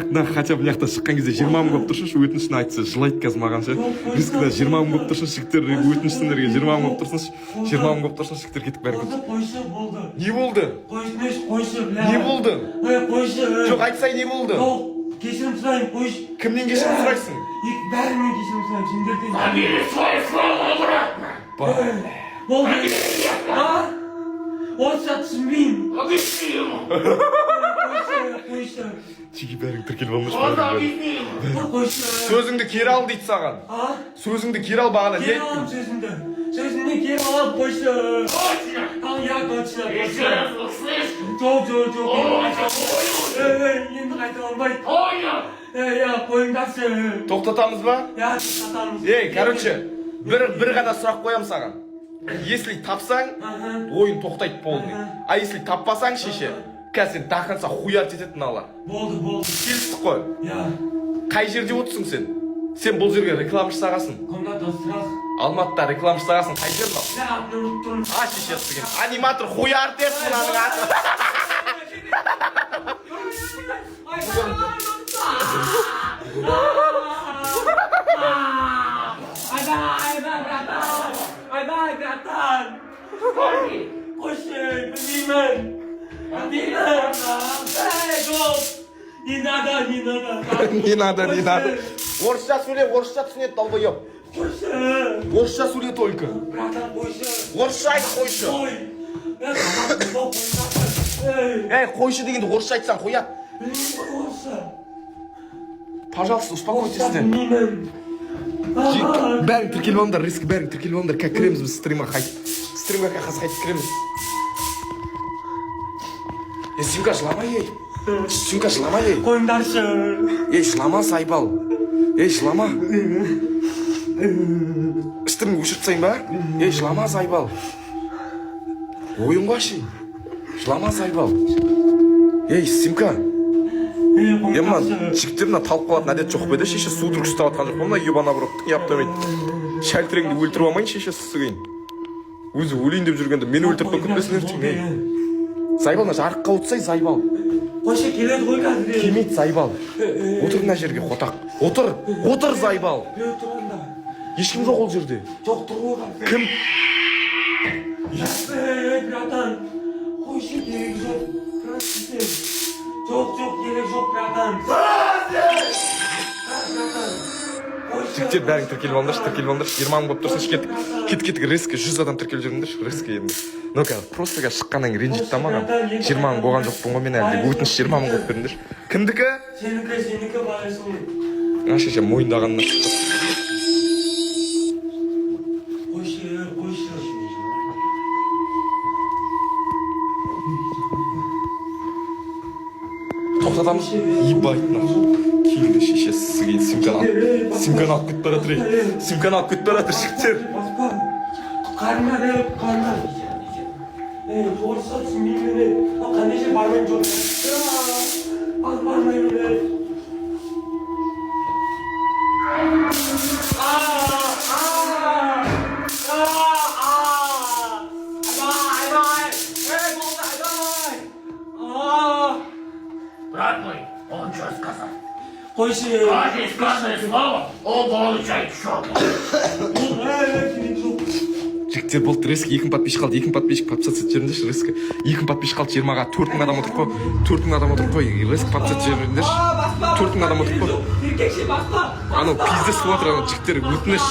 мына хотя бы мына жақта шыққан кезде 20 мың болып тұрсыншы, өтінішін айтса жылайды қазір маған ше. Рискіда 20 мың болып тұрсыншы, жігіттер өтініштіңдерге 20 мың болып тұрсыншы, 20 мың болып тұрсыншы, жігіттер кетіп бәрі кетті. Қойшы болды. Не болды? Қойшы, бля. Не болды? Қойшы. Жоқ, айтсай не болды? Кешірім сұрайын, қойшы. Кімнен кешірім сұрайсың? Бәрінен кешірім сұрайын, сендерден. Фамилия свое слово обратно. Болды. Орысша түсінбеймін. Объясни ему. Қойшы. Чеки бәрің тіркеліп алмашы. Он объясни ему. Қойшы. Сөзіңді кері ал дейді саған. Сөзіңді кері ал бағана. Кері алам сөзімді. Сөзімді кері алам, қойшы. Точно. Я точно. Еще раз услышь. Жоқ. Понял. Енді қайта алмайды. Понял. Қойыңдаршы. Тоқтатамыз ба? Тоқтатамыз. Короче, бір ғана сұрақ қоям саған. Если тапсаң, ойын тоқтайды полный. А если таппасаң шеше, қазір сен тақынса хуяр жететін ала. Болды. Келістік қой. Қай жерде отырсың сен? Сен бұл жерге рекламшы сағасың. Комната страх. Алматыда рекламшы сағасың. Қай жер мынау? Тұрмын. Шешесі деген. Аниматор хуяр деп мынаның аты. Айдай, братан! Қойшы, білмеймін! Не надо. Орысша сөйле, орысша түсінеді, долбоёб. Қойшы! Орысша сөйле только. Братан, қойшы! Орысша айт, қойшы. Қойшы дегенде орысша айтсаң қояды. Білмеймін, орысша. Пожалуйста, успокойтесіздер. Білмеймін. Бәрің тіркеліп алыңдар, риск бәрің тіркеліп алыңдар. Как кіреміз біз стримға қайтып. Стримға қазір қайтып кіреміз. Симка жыламай, ей. Симка жыламай, ей. Қойыңдаршы. Жылама, сайбал. Жылама. Стримді өшіріп тастайын ба? Жылама, сайбал. Ойын қойшы. Жылама, сайбал. Симка. Мына жігіттер мына талып қалатын әдет жоқ беді, шеше судырып ұстап атқан жоқ. Мына ебана бұрыптың яптамайды. Шәлтіреңді өлтіріп алмайын, шешесі сығайын. Өзі өлейін деп жүргенде мені өлтіріп көкітпесін өртейін. Зайбал, мына жарыққа отырсай, Зайбал. Қойшы келеді ғой қазір. Келмейді, Зайбал. Отыр мына жерге, қотақ. Отыр, Зайбал. Ешкім жоқ ол жерде. Жоқ, тұр ғой қазір. Кім? Братан, қойшы керек жоқ. Жоқ, керек жоқ, братан. Жігіттер бәрің тіркеліп алыңдар, 20 мың болып тұрсыншы, кеттік, рискі 100 адам тіркеліп жүріңдер, рискі енді. Ну-ка, просто шыққаннан ренжітті маған. 20 мың болған жоқпын ғой мен әлде, өтініш 20 мың болып беріңдер. Кімдікі? Сенікі балайсың. Шеше, мойындағанына шықты. Қойшы. Тоқтатамыз, ебайт нахуй. Кейінгі шешесі сізге симканы алып кетіп баратыр. Симканы алып кетіп баратыр, жігіттер. Қарына. Орысша түсінбеймін. Қандай жер бармайым жоқ. Бармайым. Брат мой, он что сказал? Қойшы. Каждое сказанное слово, он получает щеку. Жігіттер болды, рискі 2 мың подписчик қалды, 2 мың подписчик подписаться жеріндеші, рискі 2 мың подписчик қалды, 20-ға 4 мың адам отырып қой, 4 мың адам отырып қой, рискі подписаться жеріндеші, 4 мың адам отырып қой. Анау пизде сұлатыр, жігіттер өтініш.